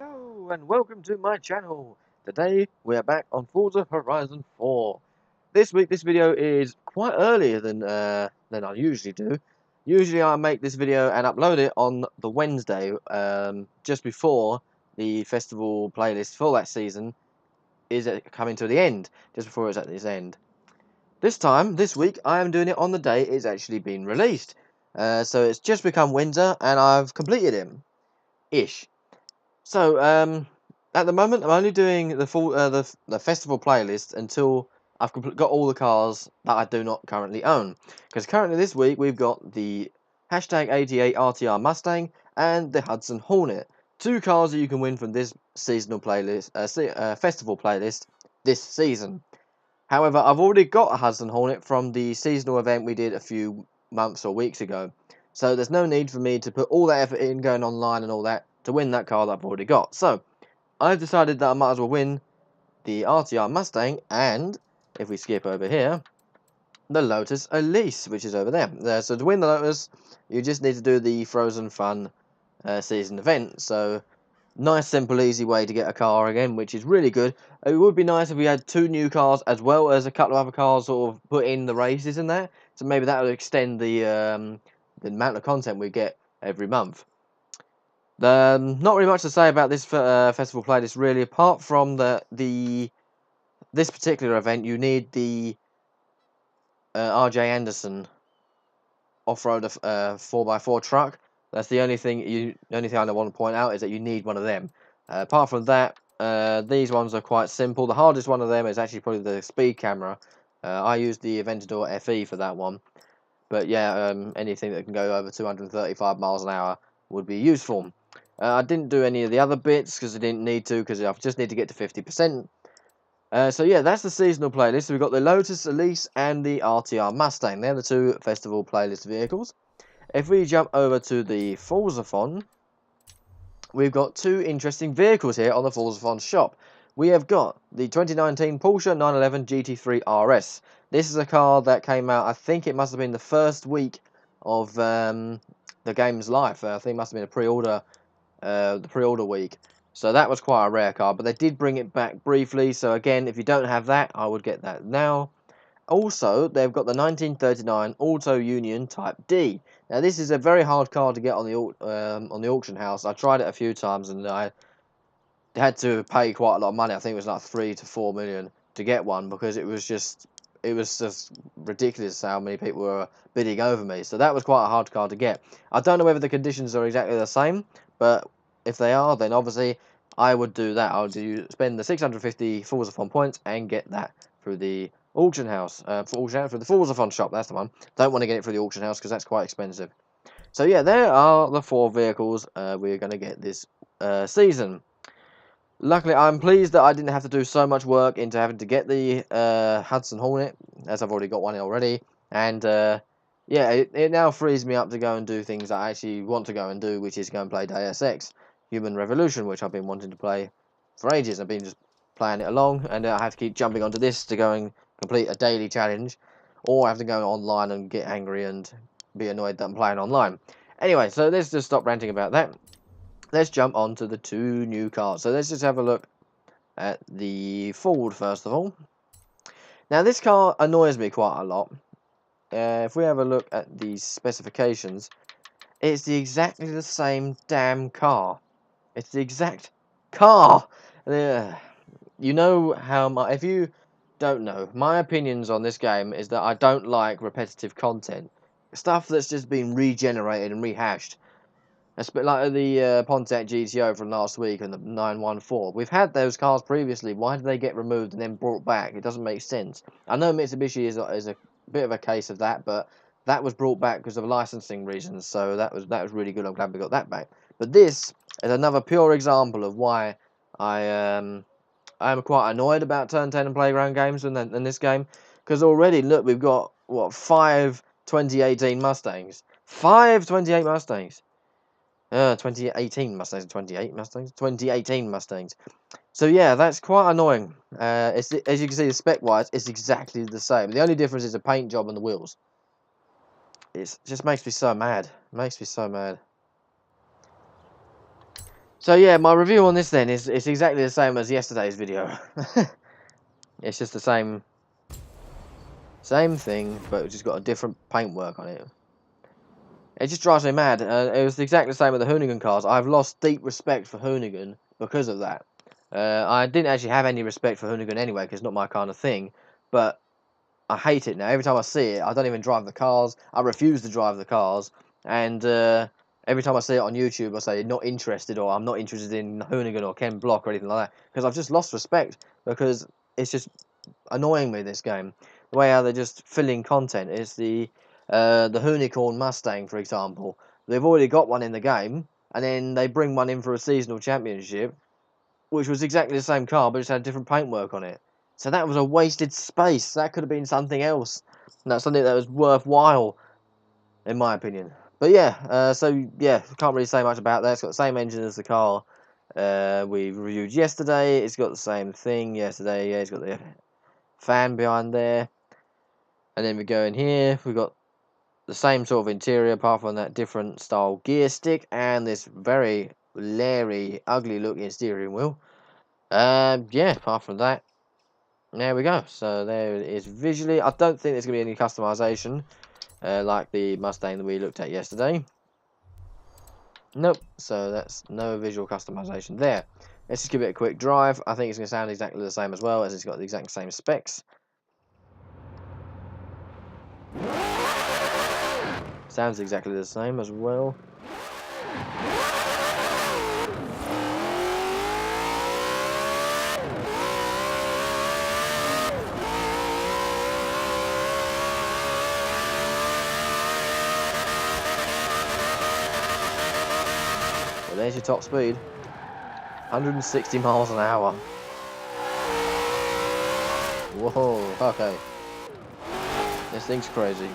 Hello and welcome to my channel. Today we are back on Forza Horizon 4. This week this video is quite earlier than I usually do. Usually I make this video and upload it on the Wednesday, just before the festival playlist for that season is coming to the end, just before it's at its end. This week, I am doing it on the day it's actually been released. So it's just become winter and I've completed it, ish. So, at the moment, I'm only doing the full the festival playlist until I've got all the cars that I do not currently own. Because currently this week we've got the hashtag 88 RTR Mustang and the Hudson Hornet, two cars that you can win from this seasonal playlist, festival playlist this season. However, I've already got a Hudson Hornet from the seasonal event we did a few months or weeks ago. So there's no need for me to put all that effort in going online and all that to win that car that I've already got. So I've decided that I might as well win the RTR Mustang and, if we skip over here, the Lotus Elise, which is over there. So to win the Lotus, you just need to do the Frozen Fun season event. So nice, simple, easy way to get a car again, which is really good. It would be nice if we had two new cars as well as a couple of other cars sort of put in the races in there. So maybe that would extend the amount of content we get every month. Not really much to say about this festival playlist really, apart from this particular event. You need the R.J. Anderson off-road 4x4 truck. That's the only thing I want to point out is that you need one of them. Apart from that, these ones are quite simple. The hardest one of them is actually probably the speed camera. I used the Aventador FE for that one. But yeah, anything that can go over 235 miles an hour would be useful. I didn't do any of the other bits because I didn't need to, because I just need to get to 50%. So yeah, that's the seasonal playlist. So we've got the Lotus Elise and the RTR Mustang. They're the two festival playlist vehicles. If we jump over to the Forzathon, we've got two interesting vehicles here on the Forzathon shop. We have got the 2019 Porsche 911 GT3 RS. This is a car that came out, I think it must have been the first week of the game's life. I think it must have been the pre-order week. So that was quite a rare car, but they did bring it back briefly. So again, if you don't have that, I would get that now. Also, they've got the 1939 Auto Union Type D. Now, this is a very hard car to get on the auction house. I tried it a few times, and I had to pay quite a lot of money. I think it was like 3 to 4 million to get one, because it was just ridiculous how many people were bidding over me. So that was quite a hard car to get. I don't know whether the conditions are exactly the same, but if they are, then obviously I would do that. I would spend the 650 Forzathon points and get that through the auction house, for the Forzathon shop. That's the one. Don't want to get it through the auction house because that's quite expensive. So yeah, there are the four vehicles we're going to get this season. Luckily, I'm pleased that I didn't have to do so much work into having to get the Hudson Hornet, as I've already got one already. And yeah, it now frees me up to go and do things I actually want to go and do, which is go and play Deus Ex Human Revolution, which I've been wanting to play for ages. I've been just playing it along, and I have to keep jumping onto this to go and complete a daily challenge, or I have to go online and get angry and be annoyed that I'm playing online. Anyway, so let's just stop ranting about that. Let's jump on to the two new cars. So let's just have a look at the Ford first of all. Now this car annoys me quite a lot. If we have a look at the specifications, it's exactly the same damn car. It's the exact car. You know how my, if you don't know, my opinions on this game is that I don't like repetitive content. Stuff that's just been regenerated and rehashed. It's a bit like the Pontiac GTO from last week and the 914. We've had those cars previously. Why did they get removed and then brought back? It doesn't make sense. I know Mitsubishi is a bit of a case of that, but that was brought back because of licensing reasons. So that was really good. I'm glad we got that back. But this is another pure example of why I am quite annoyed about Turn 10 and Playground games in this game. Because already, look, we've got, what, 5 2018 Mustangs. 5 28 Mustangs. 2018 Mustangs, 28 Mustangs, 2018 Mustangs. So yeah, that's quite annoying. As you can see, the spec-wise, it's exactly the same. The only difference is the paint job and the wheels. It just makes me so mad. Makes me so mad. So yeah, my review on this then is it's exactly the same as yesterday's video. It's just the same thing, but it's just got a different paintwork on it. It just drives me mad. It was exactly the same with the Hoonigan cars. I've lost deep respect for Hoonigan because of that. I didn't actually have any respect for Hoonigan anyway, because it's not my kind of thing. But I hate it now. Every time I see it, I don't even drive the cars. I refuse to drive the cars. And every time I see it on YouTube, I say not interested, or I'm not interested in Hoonigan or Ken Block or anything like that. Because I've just lost respect, because it's just annoying me, this game. The way how they're just filling content. Is the Hoonicorn Mustang, for example. They've already got one in the game, and then they bring one in for a seasonal championship, which was exactly the same car, but just had different paintwork on it. So that was a wasted space. That could have been something else. And that's something that was worthwhile, in my opinion. But yeah, so yeah, can't really say much about that. It's got the same engine as the car we reviewed yesterday. It's got the same thing yesterday. Yeah, it's got the fan behind there. And then we go in here. We've got the same sort of interior, apart from that different style gear stick and this very leery, ugly looking steering wheel. Yeah, apart from that, there we go. So there it is visually. I don't think there's going to be any customization like the Mustang that we looked at yesterday. Nope, so that's no visual customization there. Let's just give it a quick drive. I think it's going to sound exactly the same as well, as it's got the exact same specs. Sounds exactly the same as well. Well, there's your top speed. 160 miles an hour. Whoa, okay. This thing's crazy.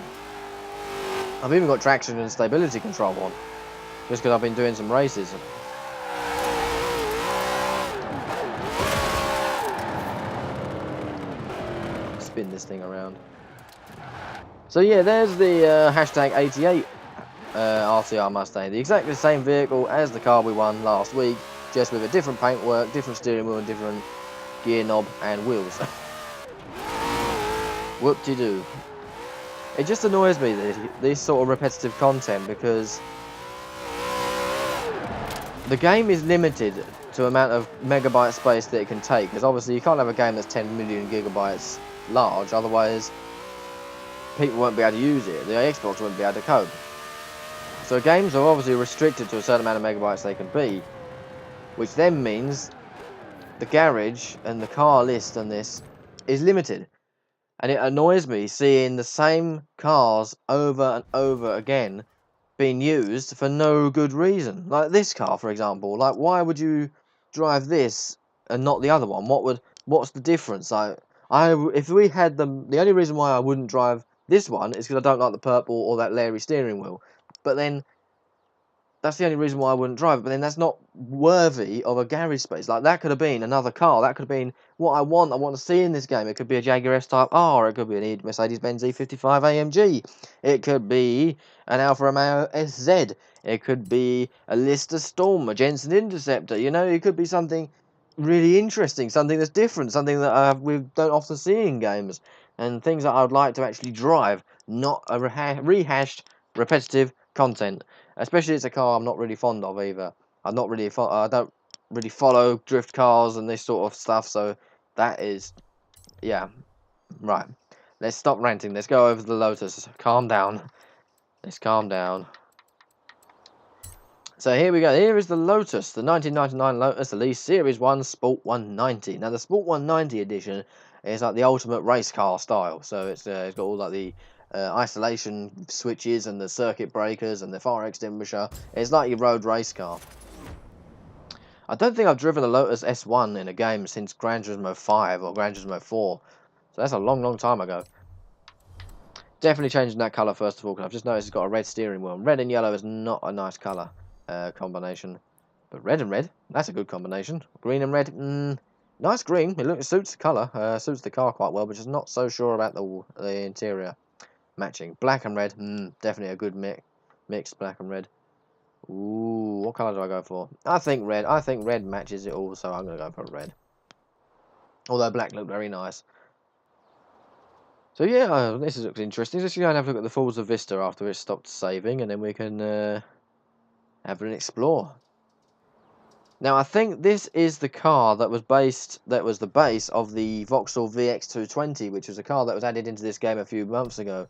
I've even got traction and stability control on, just because I've been doing some races. Spin this thing around. So yeah, there's the hashtag 88 RCR Mustang. The exactly same vehicle as the car we won last week, just with a different paintwork, different steering wheel, and different gear knob and wheels. Whoop-de-doo. It just annoys me, this sort of repetitive content, because the game is limited to the amount of megabyte space that it can take, because obviously you can't have a game that's 10 million gigabytes large, otherwise people won't be able to use it, the Xbox won't be able to cope. So games are obviously restricted to a certain amount of megabytes they can be, which then means the garage and the car list on this is limited. And it annoys me seeing the same cars over and over again being used for no good reason. Like this car, for example. Like, why would you drive this and not the other one? What's the difference? If we had them, the only reason why I wouldn't drive this one is because I don't like the purple or that leery steering wheel. But then that's the only reason why I wouldn't drive it. But then that's not worthy of a garage space. Like, that could have been another car. That could have been what I want to see in this game. It could be a Jaguar S-Type R. It could be a Mercedes-Benz E55 AMG. It could be an Alfa Romeo SZ. It could be a Lister Storm, a Jensen Interceptor. You know, it could be something really interesting, something that's different, something that we don't often see in games, and things that I would like to actually drive, not a rehashed, repetitive content. Especially it's a car I'm not really fond of either. I don't really follow drift cars and this sort of stuff, so that is, yeah, right. Let's stop ranting. Let's go over the Lotus. Calm down. Let's calm down. So here we go. Here is the Lotus, the 1999 Lotus Elise Series 1 Sport 190. Now the Sport 190 edition is like the ultimate race car style. So it's got all like the isolation switches and the circuit breakers and the fire extinguisher. It's like your road race car. I don't think I've driven a Lotus S1 in a game since Gran Turismo 5 or Gran Turismo 4. So that's a long, long time ago. Definitely changing that colour first of all, because I've just noticed it's got a red steering wheel. Red and yellow is not a nice colour combination. But red and red, that's a good combination. Green and red, nice green. It suits the colour, suits the car quite well, but just not so sure about the interior matching. Black and red, definitely a good mix, black and red. Ooh, what colour do I go for? I think red. I think red matches it all, so I'm going to go for red. Although black looked very nice. So yeah, this looks interesting. Let's go and have a look at the Forza Vista after it's stopped saving, and then we can have an explore. Now, I think this is the car that was the base of the Vauxhall VX220, which was a car that was added into this game a few months ago.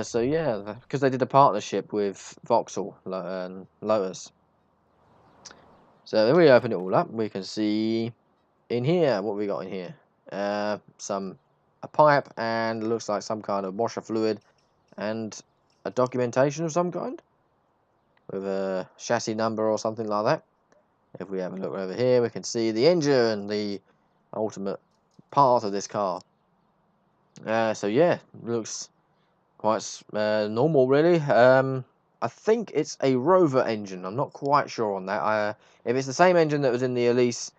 So yeah, because they did a partnership with Vauxhall and Lotus. So when we open it all up, we can see in here, what we got in here? A pipe, and looks like some kind of washer fluid, and a documentation of some kind with a chassis number or something like that. If we have a look over here, we can see the engine, the ultimate part of this car. So yeah, looks quite normal, really. I think it's a Rover engine. I'm not quite sure on that. If it's the same engine that was in the Elise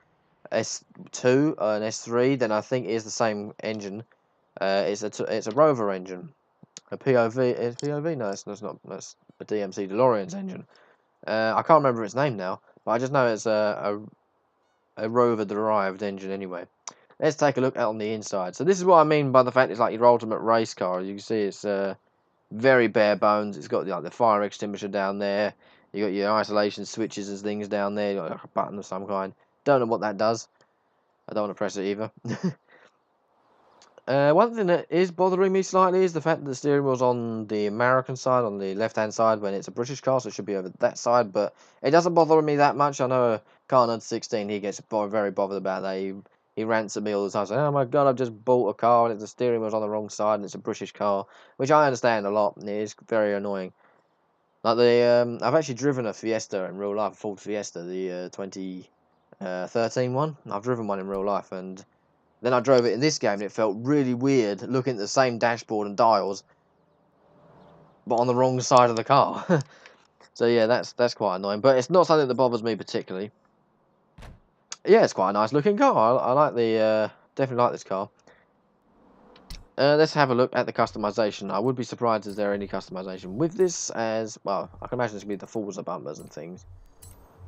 S2 and S3, then I think it is the same engine. It's a Rover engine. A POV is POV? No, it's not. That's a DMC DeLorean's engine. I can't remember its name now, but I just know it's a Rover derived engine anyway. Let's take a look on the inside. So this is what I mean by the fact it's like your ultimate race car. You can see it's very bare bones. It's got like the fire extinguisher down there. You got your isolation switches and things down there. You got like a button of some kind. Don't know what that does. I don't want to press it either. One thing that is bothering me slightly is the fact that the steering wheel's on the American side, on the left-hand side, when it's a British car, so it should be over that side, but it doesn't bother me that much. I know car under 16, he gets very bothered about that. He rants at me all the time, saying, oh my god, I've just bought a car and the steering wheel's on the wrong side and it's a British car, which I understand a lot, and it is very annoying. Like I've actually driven a Fiesta in real life, a Ford Fiesta, the 2013 one. I've driven one in real life, and then I drove it in this game, and it felt really weird looking at the same dashboard and dials, but on the wrong side of the car. So yeah, that's quite annoying, but it's not something that bothers me particularly. Yeah, it's quite a nice looking car. I like definitely like this car. Let's have a look at the customization. I would be surprised if there any customization with this, as well. I can imagine it's gonna be the Forza bumpers and things.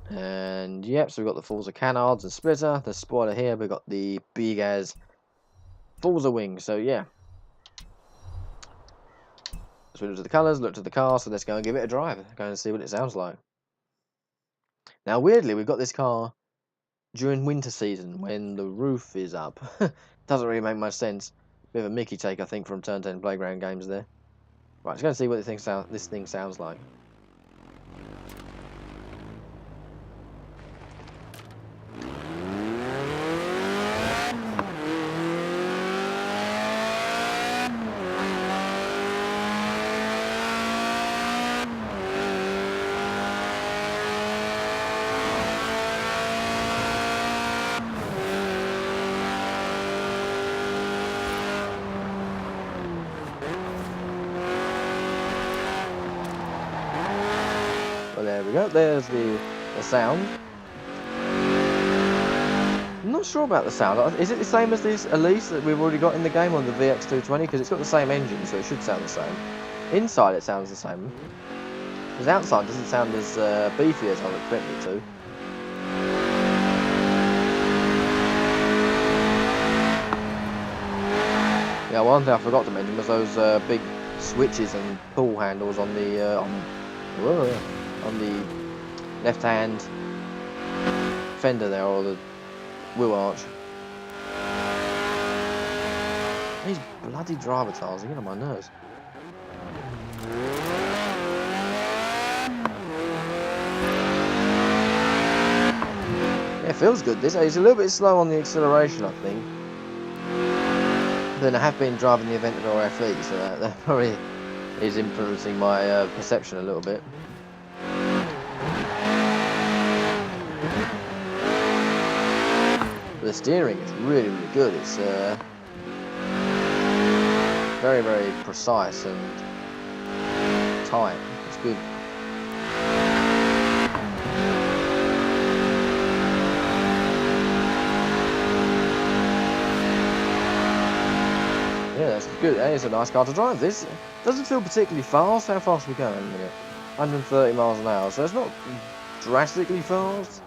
And yep, so we've got the Forza canards and splitter. The spoiler here, we've got the big as Forza wings. So yeah. So we looked at the colours, looked at the car, so let's go and give it a drive. Go and see what it sounds like. Now, weirdly, we've got this car during winter season when the roof is up. Doesn't really make much sense. Bit of a Mickey take, I think, from Turn 10 Playground Games there. Right, let's go and see what this thing sounds like. Well, there we go. There's the sound. I'm not sure about the sound. Is it the same as this Elise that we've already got in the game on the VX220? Because it's got the same engine, so it should sound the same. Inside, it sounds the same. Because outside, it doesn't sound as beefy as I would expect it to. Yeah, one thing I forgot to mention was those big switches and pull handles on the left-hand fender there, or the wheel arch. These bloody driver tiles are getting on my nerves. Yeah, it feels good. This is a little bit slow on the acceleration, I think. Then I have been driving the Aventador FE, so that probably is influencing my perception a little bit. The steering is really good. It's very precise and tight. It's good. Yeah, that's good. It's a nice car to drive. This doesn't feel particularly fast. How fast are we going in a minute? 130 miles an hour, so it's not drastically fast.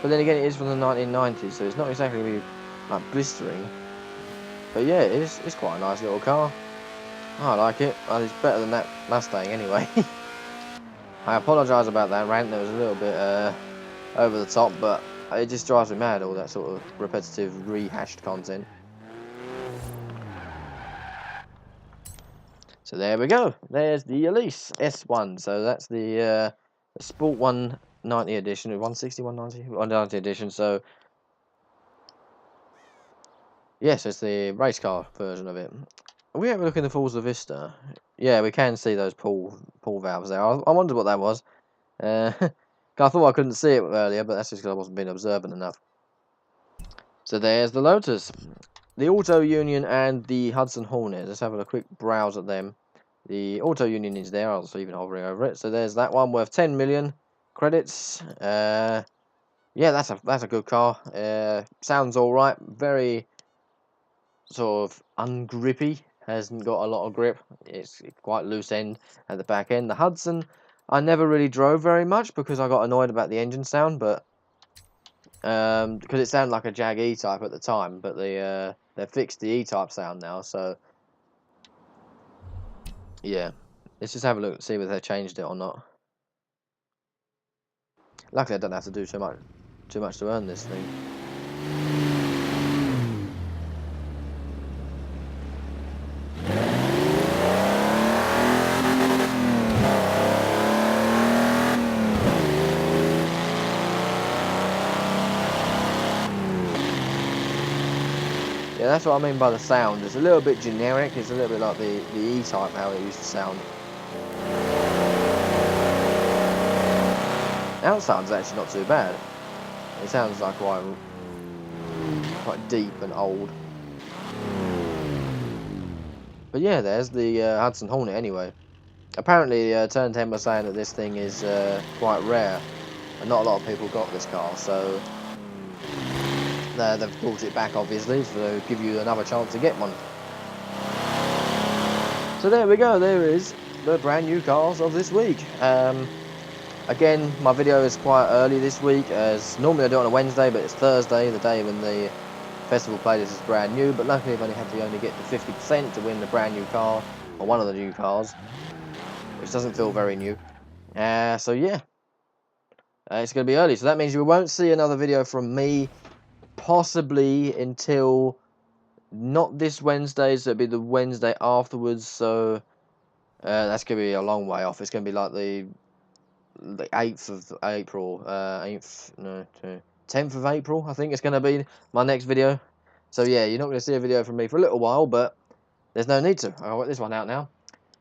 But then again, it is from the 1990s, so it's not exactly like blistering. But yeah, it's quite a nice little car. I like it. Well, it's better than that Mustang anyway. I apologise about that rant. That was a little bit over the top, but it just drives me mad, all that sort of repetitive, rehashed content. So there we go. There's the Elise S1. So that's the Sport 190 edition, 160, 190, 190 edition. So yes, it's the race car version of it. Are we have a look in the Forza Vista? Yeah, we can see those pull valves there. I wondered what that was. I thought I couldn't see it earlier, but that's just because I wasn't being observant enough. So there's the Lotus, the Auto Union, and the Hudson Hornet. Let's have a quick browse at them. The Auto Union is there. I was even hovering over it. So there's that one worth 10 million credits. Yeah, that's a good car. Sounds all right. Very sort of ungrippy. Hasn't got a lot of grip. It's quite loose end at the back end. The Hudson, I never really drove very much because I got annoyed about the engine sound, but because it sounded like a Jag E-Type at the time, but they fixed the E-Type sound now, so yeah. Let's just have a look and see whether they changed it or not. Luckily, I don't have to do too much to earn this thing. Yeah, that's what I mean by the sound. It's a little bit generic. It's a little bit like the E-Type, how it used to sound. Outside's actually not too bad. It sounds like quite deep and old. But yeah, there's the Hudson Hornet anyway. Apparently, Turn 10 was saying that this thing is quite rare, and not a lot of people got this car, so they've brought it back, obviously, to give you another chance to get one. So there we go, there is the brand new cars of this week. Again, my video is quite early this week, as normally I do it on a Wednesday, but it's Thursday, the day when the festival playlist is brand new, but luckily I've only get to 50% to win the brand new car, or one of the new cars, which doesn't feel very new. So yeah, it's going to be early, so that means you won't see another video from me, possibly until not this Wednesday, so it'll be the Wednesday afterwards, so that's going to be a long way off. It's going to be like the 8th of April, 10th of April, I think it's going to be my next video. So yeah, you're not going to see a video from me for a little while, but there's no need to. I'll get this one out now.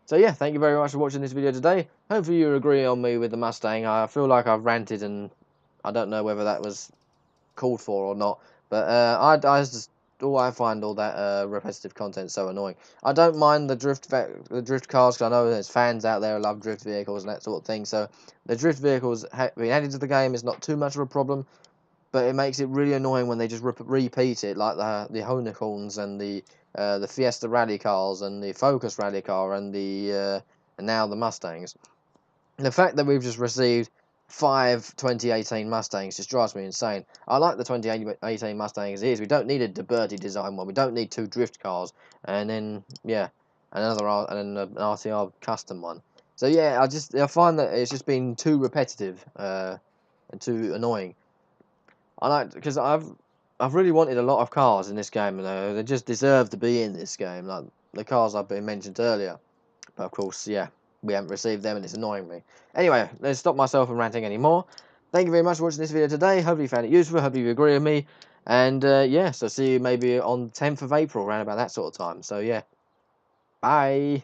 So yeah, thank you very much for watching this video today. Hopefully you agree on me with the Mustang. I feel like I've ranted, and I don't know whether that was called for or not, but I find all that repetitive content so annoying. I don't mind the drift cars, because I know there's fans out there who love drift vehicles and that sort of thing, so the drift vehicles being added to the game is not too much of a problem, but it makes it really annoying when they just repeat it, like the Unicorns and the Fiesta rally cars and the Focus rally car and and now the Mustangs. The fact that we've just received 5 2018 Mustangs just drives me insane. I like the 2018 Mustang as it is. We don't need a Deberti design one. We don't need 2 drift cars. And then, yeah, an RTR custom one. So, yeah, I find that it's just been too repetitive and too annoying. Because I've really wanted a lot of cars in this game, and they just deserve to be in this game, like the cars I've been mentioned earlier. But of course, yeah, we haven't received them and it's annoying me. Anyway, let's stop myself from ranting anymore. Thank you very much for watching this video today. Hopefully you found it useful. Hopefully you agree with me. And yeah, so see you maybe on 10th of April, around about that sort of time. So yeah, bye.